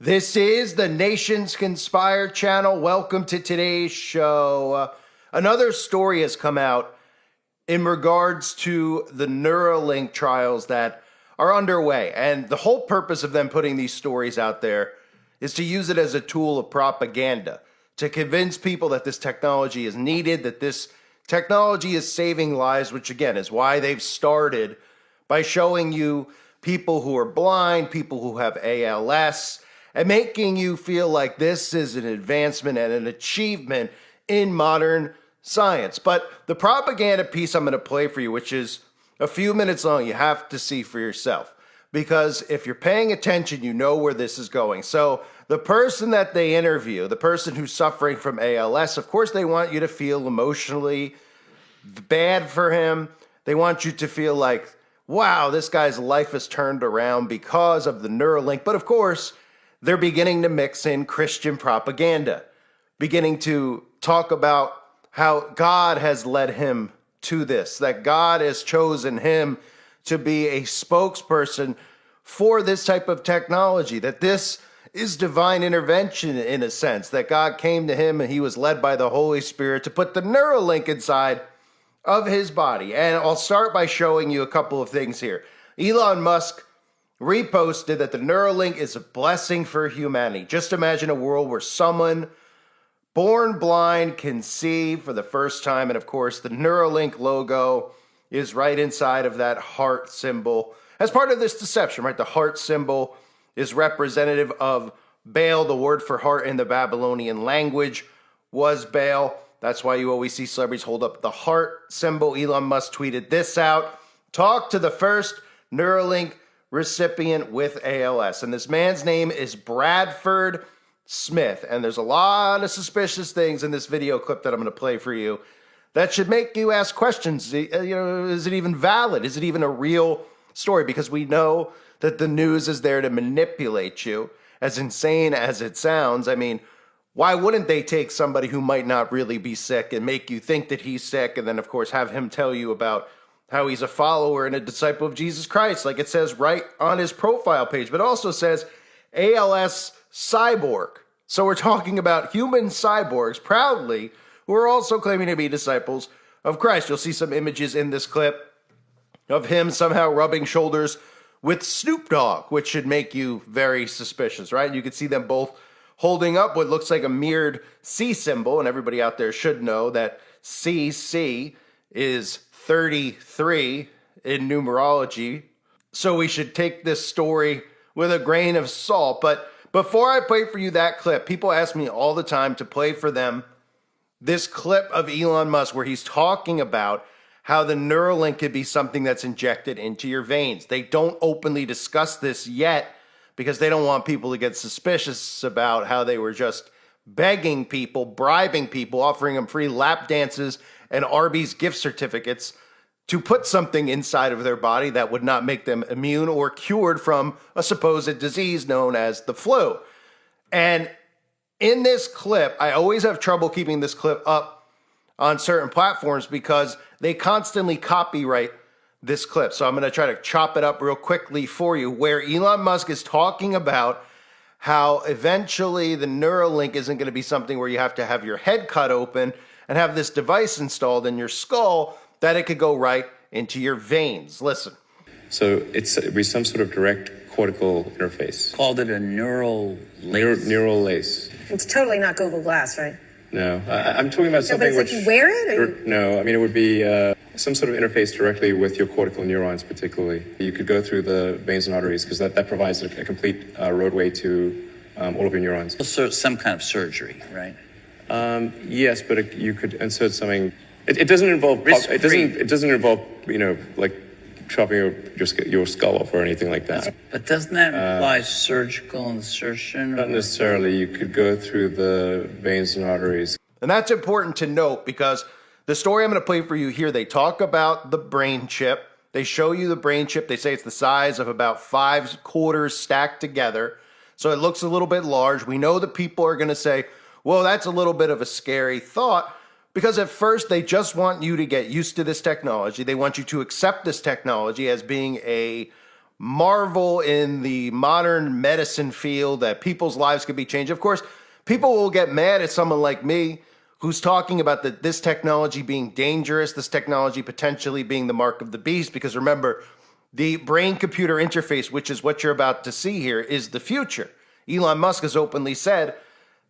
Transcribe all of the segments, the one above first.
This is the Nations Conspire channel. Welcome to today's show. Another story has come out in regards to the Neuralink trials that are underway. And the whole purpose of them putting these stories out there is to use it as a tool of propaganda, to convince people that this technology is needed, that this technology is saving lives, which again is why they've started by showing you people who are blind, people who have ALS, and making you feel like this is an advancement and an achievement in modern science. But the propaganda piece I'm going to play for you, which is a few minutes long, you have to see for yourself. Because if you're paying attention, you know where this is going. So the person that they interview, the person who's suffering from ALS, of course, they want you to feel emotionally bad for him. They want you to feel like, wow, this guy's life has turned around because of the Neuralink. But of course, they're beginning to mix in Christian propaganda, beginning to talk about how God has led him to this, that God has chosen him to be a spokesperson for this type of technology, that this is divine intervention in a sense, that God came to him and he was led by the Holy Spirit to put the Neuralink inside of his body. And I'll start by showing you a couple of things here. Elon Musk reposted that the Neuralink is a blessing for humanity. Just imagine a world where someone born blind can see for the first time. And of course, the Neuralink logo is right inside of that heart symbol. As part of this deception, right? The heart symbol is representative of Baal. The word for heart in the Babylonian language was Baal. That's why you always see celebrities hold up the heart symbol. Elon Musk tweeted this out. Talk to the first Neuralink recipient with ALS. And this man's name is Bradford Smith. And there's a lot of suspicious things in this video clip that I'm going to play for you that should make you ask questions. Is it even valid? Is it even a real story? Because we know that the news is there to manipulate you. As insane as it sounds, I mean, why wouldn't they take somebody who might not really be sick and make you think that he's sick, and then, of course, have him tell you about how he's a follower and a disciple of Jesus Christ, like it says right on his profile page, but it also says ALS cyborg. So we're talking about human cyborgs, proudly, who are also claiming to be disciples of Christ. You'll see some images in this clip of him somehow rubbing shoulders with Snoop Dogg, which should make you very suspicious, right? You can see them both holding up what looks like a mirrored C symbol, and everybody out there should know that CC is 33 in numerology. So we should take this story with a grain of salt. But before I play for you that clip, people ask me all the time to play for them this clip of Elon Musk where he's talking about how the Neuralink could be something that's injected into your veins. They don't openly discuss this yet because they don't want people to get suspicious about how they were just begging people, bribing people, offering them free lap dances and Arby's gift certificates to put something inside of their body that would not make them immune or cured from a supposed disease known as the flu. And in this clip, I always have trouble keeping this clip up on certain platforms because they constantly copyright this clip. So I'm going to try to chop it up real quickly for you, where Elon Musk is talking about how eventually the Neuralink isn't going to be something where you have to have your head cut open and have this device installed in your skull, that it could go right into your veins. Listen. So it'd be some sort of direct cortical interface. Called it a neural lace. Neural lace. It's totally not Google Glass, right? No, I'm talking about something but it's like you wear it? Or no, I mean, it would be some sort of interface directly with your cortical neurons, particularly. You could go through the veins and arteries because that provides a complete roadway to all of your neurons. So some kind of surgery, right? Yes, but you could insert something. It doesn't involve. It doesn't involve like chopping your skull off or anything like that. But doesn't that imply surgical insertion? Not necessarily. You could go through the veins and arteries. And that's important to note because the story I'm going to play for you here, they talk about the brain chip. They show you the brain chip. They say it's the size of about 5 quarters stacked together. So it looks a little bit large. We know that people are going to say, well, that's a little bit of a scary thought. Because at first, they just want you to get used to this technology. They want you to accept this technology as being a marvel in the modern medicine field that people's lives could be changed. Of course, people will get mad at someone like me who's talking about this technology being dangerous, this technology potentially being the mark of the beast, because remember, the brain-computer interface, which is what you're about to see here, is the future. Elon Musk has openly said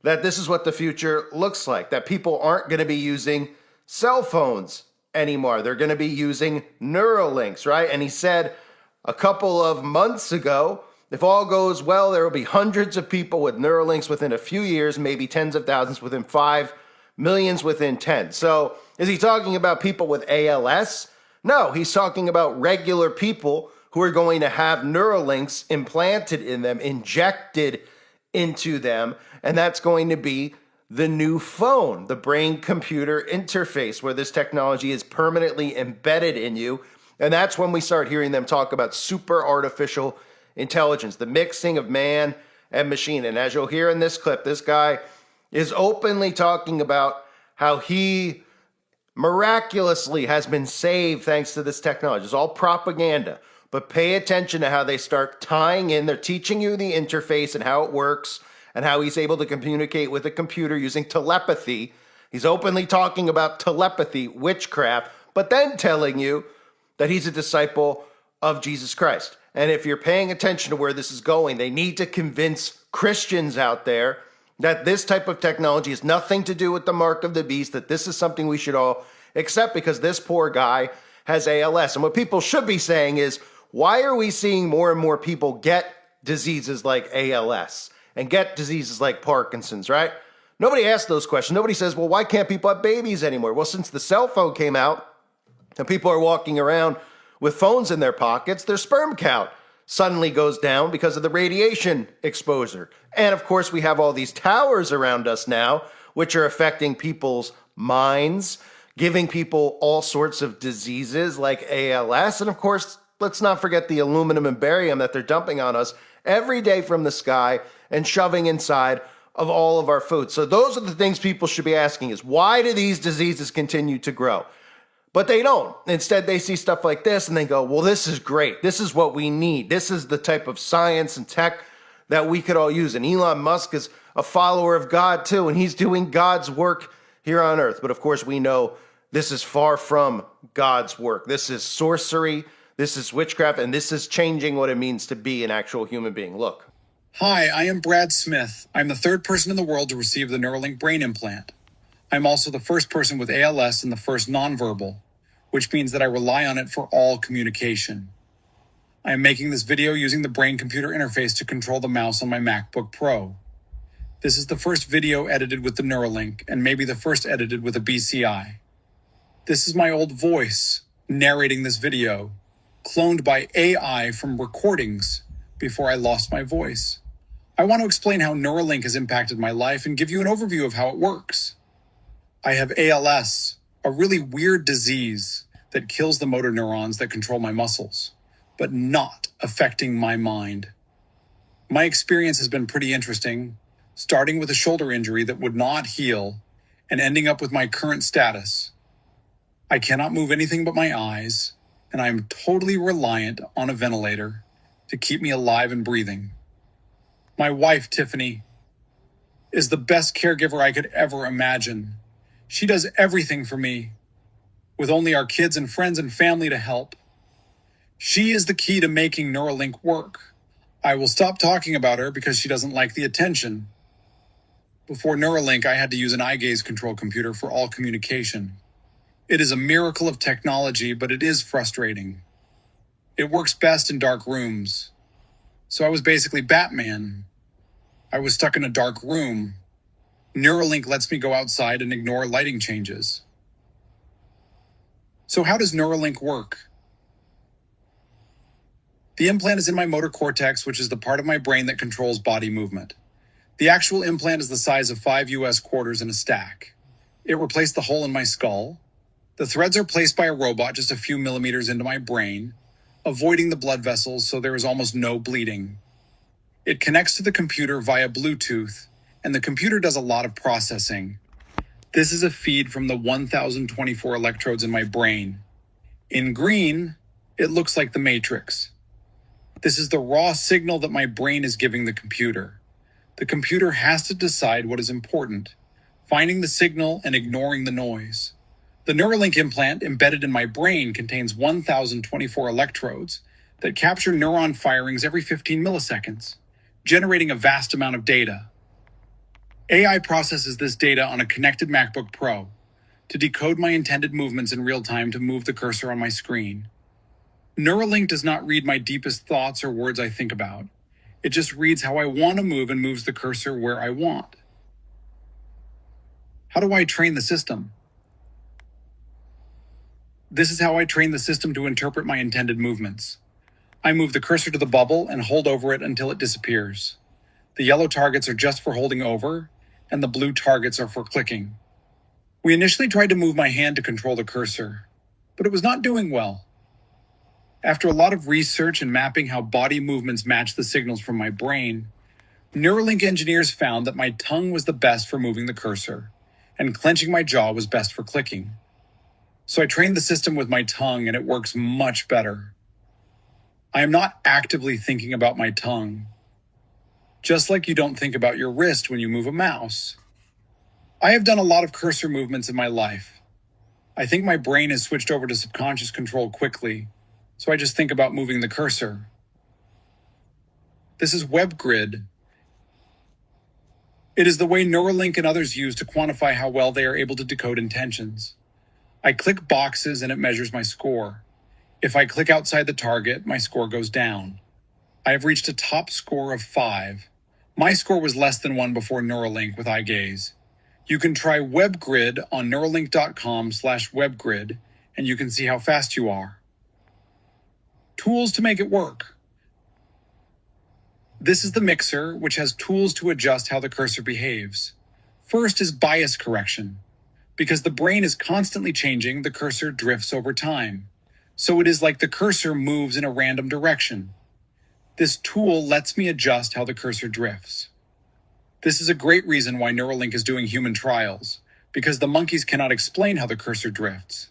that this is what the future looks like, that people aren't going to be using cell phones anymore. They're going to be using Neuralinks, right? And he said a couple of months ago, if all goes well, there will be hundreds of people with Neuralinks within a few years, maybe tens of thousands within 5, millions within 10. So is he talking about people with ALS? No, he's talking about regular people who are going to have Neuralinks implanted in them, injected into them, and that's going to be the new phone, the brain-computer interface, where this technology is permanently embedded in you. And that's when we start hearing them talk about super artificial intelligence, the mixing of man and machine. And as you'll hear in this clip, this guy is openly talking about how he miraculously has been saved thanks to this technology. It's all propaganda, but pay attention to how they start tying in. They're teaching you the interface and how it works and how he's able to communicate with a computer using telepathy. He's openly talking about telepathy, witchcraft, but then telling you that he's a disciple of Jesus Christ. And if you're paying attention to where this is going, they need to convince Christians out there that this type of technology has nothing to do with the mark of the beast, that this is something we should all accept because this poor guy has ALS. And what people should be saying is, why are we seeing more and more people get diseases like ALS and get diseases like Parkinson's, right? Nobody asks those questions. Nobody says, well, why can't people have babies anymore? Well, since the cell phone came out and people are walking around with phones in their pockets, their sperm count suddenly goes down because of the radiation exposure. And of course, we have all these towers around us now, which are affecting people's minds, giving people all sorts of diseases like ALS. And of course, let's not forget the aluminum and barium that they're dumping on us every day from the sky and shoving inside of all of our food. So those are the things people should be asking is, why do these diseases continue to grow? But they don't. Instead, they see stuff like this and they go, well, this is great. This is what we need. This is the type of science and tech that we could all use. And Elon Musk is a follower of God too, and he's doing God's work here on earth. But of course, we know this is far from God's work. This is sorcery, this is witchcraft, and this is changing what it means to be an actual human being. Look. Hi, I am Brad Smith. I'm the third person in the world to receive the Neuralink brain implant. I'm also the first person with ALS and the first nonverbal, which means that I rely on it for all communication. I am making this video using the brain-computer interface to control the mouse on my MacBook Pro. This is the first video edited with the Neuralink, and maybe the first edited with a BCI. This is my old voice narrating this video, cloned by AI from recordings before I lost my voice. I want to explain how Neuralink has impacted my life and give you an overview of how it works. I have ALS, a really weird disease that kills the motor neurons that control my muscles, but not affecting my mind. My experience has been pretty interesting, starting with a shoulder injury that would not heal and ending up with my current status. I cannot move anything but my eyes, and I am totally reliant on a ventilator to keep me alive and breathing. My wife, Tiffany, is the best caregiver I could ever imagine. She does everything for me, with only our kids and friends and family to help. She is the key to making Neuralink work. I will stop talking about her because she doesn't like the attention. Before Neuralink, I had to use an eye gaze control computer for all communication. It is a miracle of technology, but it is frustrating. It works best in dark rooms. So I was basically Batman. I was stuck in a dark room. Neuralink lets me go outside and ignore lighting changes. So how does Neuralink work? The implant is in my motor cortex, which is the part of my brain that controls body movement. The actual implant is the size of 5 US quarters in a stack. It replaced the hole in my skull. The threads are placed by a robot just a few millimeters into my brain, avoiding the blood vessels so there is almost no bleeding. It connects to the computer via Bluetooth, and the computer does a lot of processing. This is a feed from the 1024 electrodes in my brain. In green, it looks like the Matrix. This is the raw signal that my brain is giving the computer. The computer has to decide what is important, finding the signal and ignoring the noise. The Neuralink implant embedded in my brain contains 1,024 electrodes that capture neuron firings every 15 milliseconds, generating a vast amount of data. AI processes this data on a connected MacBook Pro to decode my intended movements in real time to move the cursor on my screen. Neuralink does not read my deepest thoughts or words I think about. It just reads how I want to move and moves the cursor where I want. How do I train the system? This is how I train the system to interpret my intended movements. I move the cursor to the bubble and hold over it until it disappears. The yellow targets are just for holding over, and the blue targets are for clicking. We initially tried to move my hand to control the cursor, but it was not doing well. After a lot of research and mapping how body movements match the signals from my brain, Neuralink engineers found that my tongue was the best for moving the cursor, and clenching my jaw was best for clicking. So I trained the system with my tongue, and it works much better. I am not actively thinking about my tongue, just like you don't think about your wrist when you move a mouse. I have done a lot of cursor movements in my life. I think my brain has switched over to subconscious control quickly, so I just think about moving the cursor. This is WebGrid. It is the way Neuralink and others use to quantify how well they are able to decode intentions. I click boxes and it measures my score. If I click outside the target, my score goes down. I have reached a top score of 5. My score was less than 1 before Neuralink with eye gaze. You can try WebGrid on Neuralink.com/WebGrid, and you can see how fast you are. Tools to make it work. This is the mixer, which has tools to adjust how the cursor behaves. First is bias correction. Because the brain is constantly changing, the cursor drifts over time. So it is like the cursor moves in a random direction. This tool lets me adjust how the cursor drifts. This is a great reason why Neuralink is doing human trials, because the monkeys cannot explain how the cursor drifts.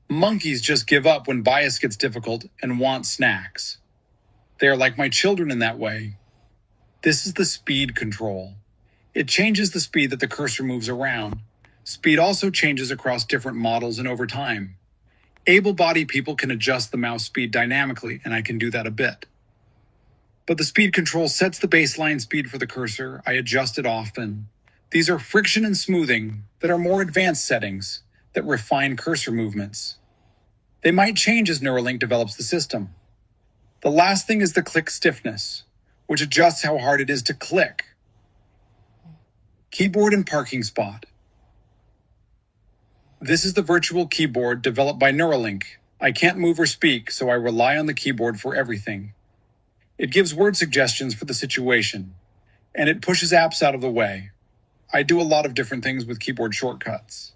Monkeys just give up when bias gets difficult and want snacks. They are like my children in that way. This is the speed control. It changes the speed that the cursor moves around. Speed also changes across different models and over time. Able-bodied people can adjust the mouse speed dynamically, and I can do that a bit. But the speed control sets the baseline speed for the cursor. I adjust it often. These are friction and smoothing that are more advanced settings that refine cursor movements. They might change as Neuralink develops the system. The last thing is the click stiffness, which adjusts how hard it is to click. Keyboard and parking spot. This is the virtual keyboard developed by Neuralink. I can't move or speak, so I rely on the keyboard for everything. It gives word suggestions for the situation, and it pushes apps out of the way. I do a lot of different things with keyboard shortcuts.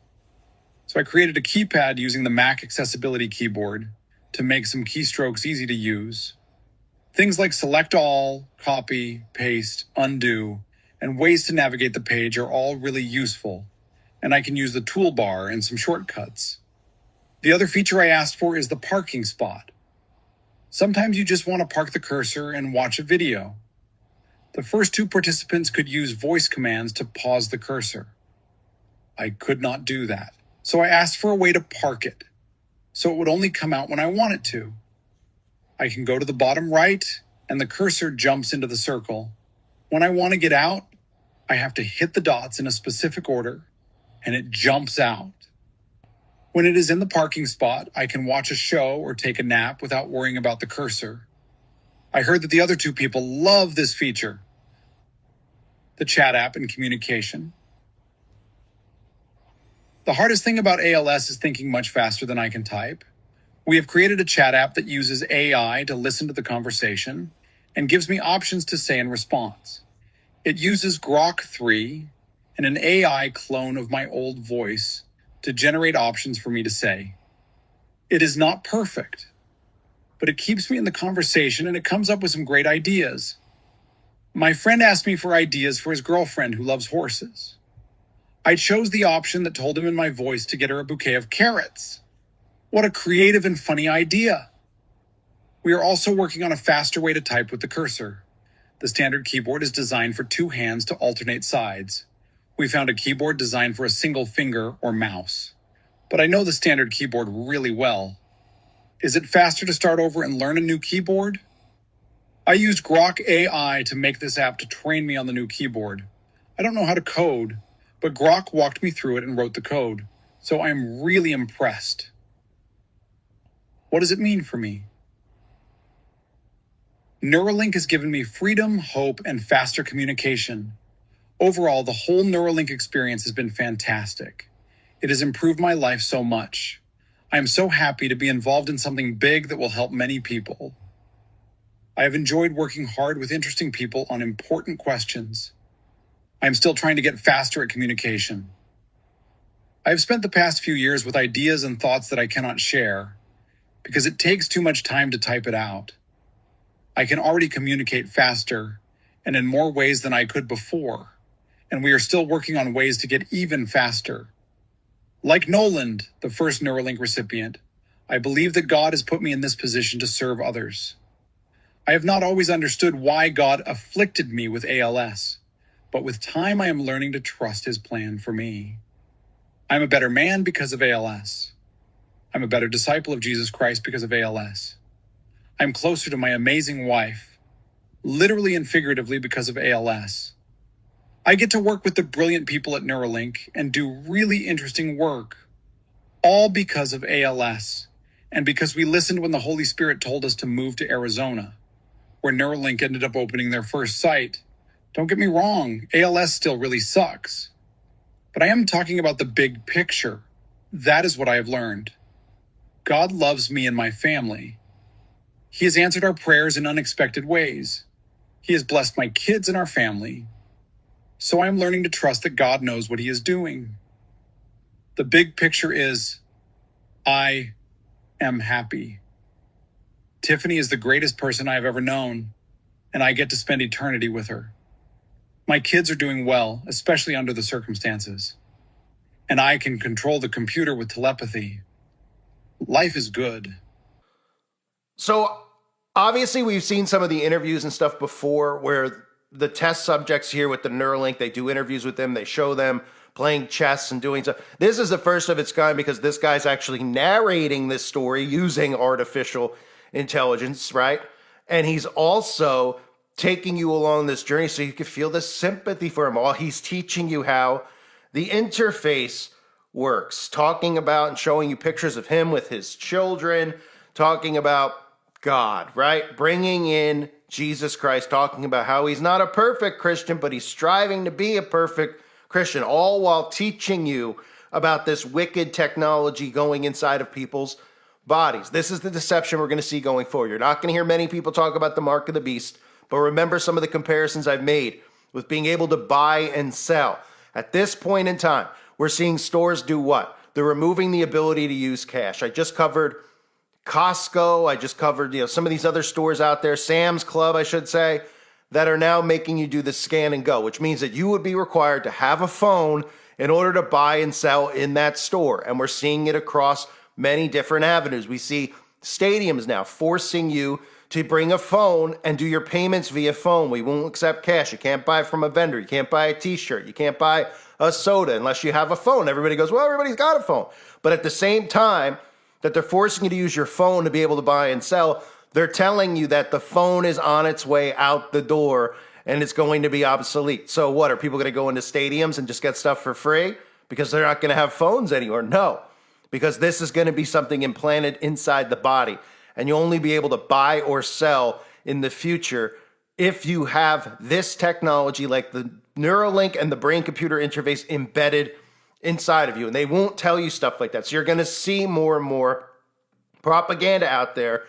So I created a keypad using the Mac Accessibility Keyboard to make some keystrokes easy to use. Things like select all, copy, paste, undo, and ways to navigate the page are all really useful, and I can use the toolbar and some shortcuts. The other feature I asked for is the parking spot. Sometimes you just want to park the cursor and watch a video. The first 2 participants could use voice commands to pause the cursor. I could not do that, so I asked for a way to park it, so it would only come out when I want it to. I can go to the bottom right, and the cursor jumps into the circle. When I want to get out, I have to hit the dots in a specific order, and it jumps out. When it is in the parking spot, I can watch a show or take a nap without worrying about the cursor. I heard that the other 2 people love this feature. The chat app and communication. The hardest thing about ALS is thinking much faster than I can type. We have created a chat app that uses AI to listen to the conversation and gives me options to say in response. It uses Grok 3 and an AI clone of my old voice to generate options for me to say. It is not perfect, but it keeps me in the conversation and it comes up with some great ideas. My friend asked me for ideas for his girlfriend who loves horses. I chose the option that told him in my voice to get her a bouquet of carrots. What a creative and funny idea. We are also working on a faster way to type with the cursor. The standard keyboard is designed for 2 hands to alternate sides. We found a keyboard designed for a single finger or mouse. But I know the standard keyboard really well. Is it faster to start over and learn a new keyboard? I used Grok AI to make this app to train me on the new keyboard. I don't know how to code, but Grok walked me through it and wrote the code, so I'm really impressed. What does it mean for me? Neuralink has given me freedom, hope, and faster communication. Overall, the whole Neuralink experience has been fantastic. It has improved my life so much. I am so happy to be involved in something big that will help many people. I have enjoyed working hard with interesting people on important questions. I am still trying to get faster at communication. I have spent the past few years with ideas and thoughts that I cannot share because it takes too much time to type it out. I can already communicate faster and in more ways than I could before, and we are still working on ways to get even faster. Like Noland, the first Neuralink recipient, I believe that God has put me in this position to serve others. I have not always understood why God afflicted me with ALS, but with time I am learning to trust his plan for me. I'm a better man because of ALS. I'm a better disciple of Jesus Christ because of ALS. I'm closer to my amazing wife, literally and figuratively because of ALS. I get to work with the brilliant people at Neuralink and do really interesting work, all because of ALS, and because we listened when the Holy Spirit told us to move to Arizona, where Neuralink ended up opening their first site. Don't get me wrong, ALS still really sucks. But I am talking about the big picture. That is what I have learned. God loves me and my family. He has answered our prayers in unexpected ways. He has blessed my kids and our family. So I am learning to trust that God knows what he is doing. The big picture is, I am happy. Tiffany is the greatest person I have ever known, and I get to spend eternity with her. My kids are doing well, especially under the circumstances. And I can control the computer with telepathy. Life is good. So obviously we've seen some of the interviews and stuff before where the test subjects here with the Neuralink, they do interviews with them, they show them playing chess and doing stuff. This is the first of its kind because this guy's actually narrating this story using artificial intelligence, right? And he's also taking you along this journey so you can feel the sympathy for him while he's teaching you how the interface works, talking about and showing you pictures of him with his children, talking about God, right? Bringing in Jesus Christ, talking about how he's not a perfect Christian, but he's striving to be a perfect Christian, all while teaching you about this wicked technology going inside of people's bodies. This is the deception we're going to see going forward. You're not going to hear many people talk about the mark of the beast, but remember some of the comparisons I've made with being able to buy and sell. At this point in time, we're seeing stores do what? They're removing the ability to use cash. I just covered Costco. I just covered, some of these other stores out there, Sam's Club, I should say, that are now making you do the scan and go, which means that you would be required to have a phone in order to buy and sell in that store. And we're seeing it across many different avenues. We see stadiums now forcing you to bring a phone and do your payments via phone. We won't accept cash. You can't buy from a vendor. You can't buy a t-shirt. You can't buy a soda unless you have a phone. Everybody goes, well, everybody's got a phone. But at the same time that they're forcing you to use your phone to be able to buy and sell, they're telling you that the phone is on its way out the door and it's going to be obsolete. So what, are people going to go into stadiums and just get stuff for free because they're not going to have phones anymore? No, because this is going to be something implanted inside the body, and you'll only be able to buy or sell in the future if you have this technology like the Neuralink and the brain-computer interface embedded inside of you. And they won't tell you stuff like that. So you're going to see more and more propaganda out there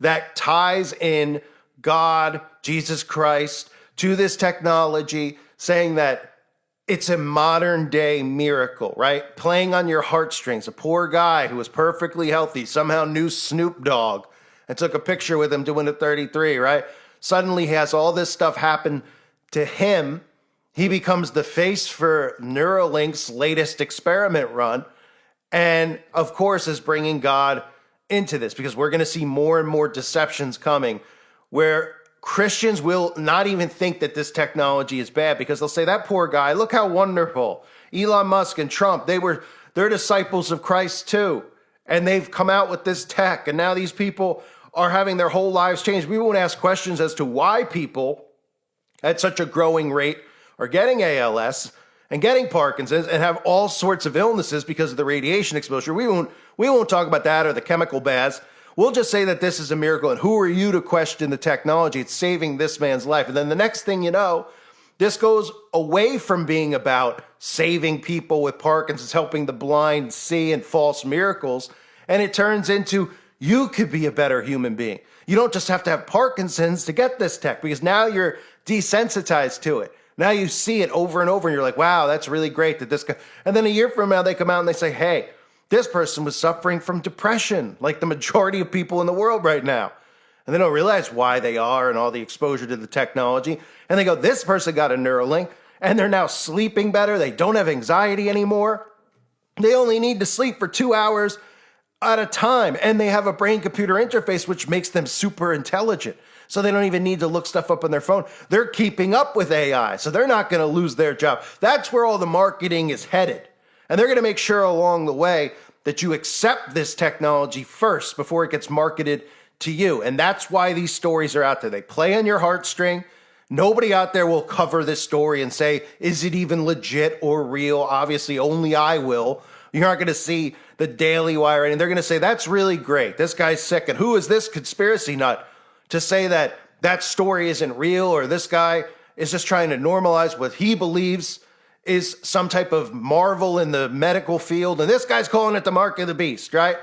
that ties in God, Jesus Christ, to this technology, saying that it's a modern day miracle, right? Playing on your heartstrings. A poor guy who was perfectly healthy somehow knew Snoop Dogg and took a picture with him doing a 33, right? Suddenly he has all this stuff happen to him. He becomes the face for Neuralink's latest experiment run. And of course is bringing God into this because we're going to see more and more deceptions coming where Christians will not even think that this technology is bad because they'll say, that poor guy, look how wonderful. Elon Musk and Trump, they're disciples of Christ too. And they've come out with this tech. And now these people are having their whole lives changed. We won't ask questions as to why people at such a growing rate are getting ALS and getting Parkinson's and have all sorts of illnesses because of the radiation exposure. We won't talk about that or the chemical baths. We'll just say that this is a miracle. And who are you to question the technology? It's saving this man's life. And then the next thing you know, this goes away from being about saving people with Parkinson's, helping the blind see and false miracles. And it turns into you could be a better human being. You don't just have to have Parkinson's to get this tech because now you're desensitized to it. Now you see it over and over and you're like, wow, that's really great that this guy. And then a year from now, they come out and they say, hey, this person was suffering from depression, like the majority of people in the world right now. And they don't realize why they are and all the exposure to the technology. And they go, this person got a Neuralink and they're now sleeping better. They don't have anxiety anymore. They only need to sleep for 2 hours at a time. And they have a brain-computer interface, which makes them super intelligent. So they don't even need to look stuff up on their phone. They're keeping up with AI, so they're not going to lose their job. That's where all the marketing is headed. And they're going to make sure along the way that you accept this technology first before it gets marketed to you. And that's why these stories are out there. They play on your heartstring. Nobody out there will cover this story and say, is it even legit or real? Obviously, only I will. You're not going to see the Daily Wire, and they're going to say, that's really great. This guy's sick. And who is this conspiracy nut to say that that story isn't real or this guy is just trying to normalize what he believes is some type of marvel in the medical field. And this guy's calling it the mark of the beast, right?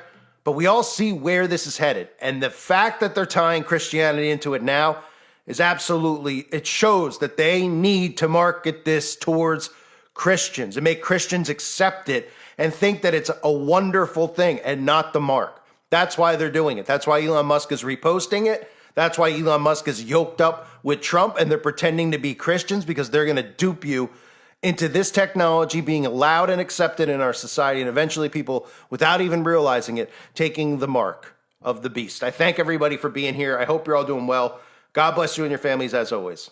But we all see where this is headed. And the fact that they're tying Christianity into it now is absolutely, it shows that they need to market this towards Christians and make Christians accept it and think that it's a wonderful thing and not the mark. That's why they're doing it. That's why Elon Musk is reposting it. That's why Elon Musk is yoked up with Trump and they're pretending to be Christians because they're going to dupe you into this technology being allowed and accepted in our society, and eventually people, without even realizing it, taking the mark of the beast. I thank everybody for being here. I hope you're all doing well. God bless you and your families as always.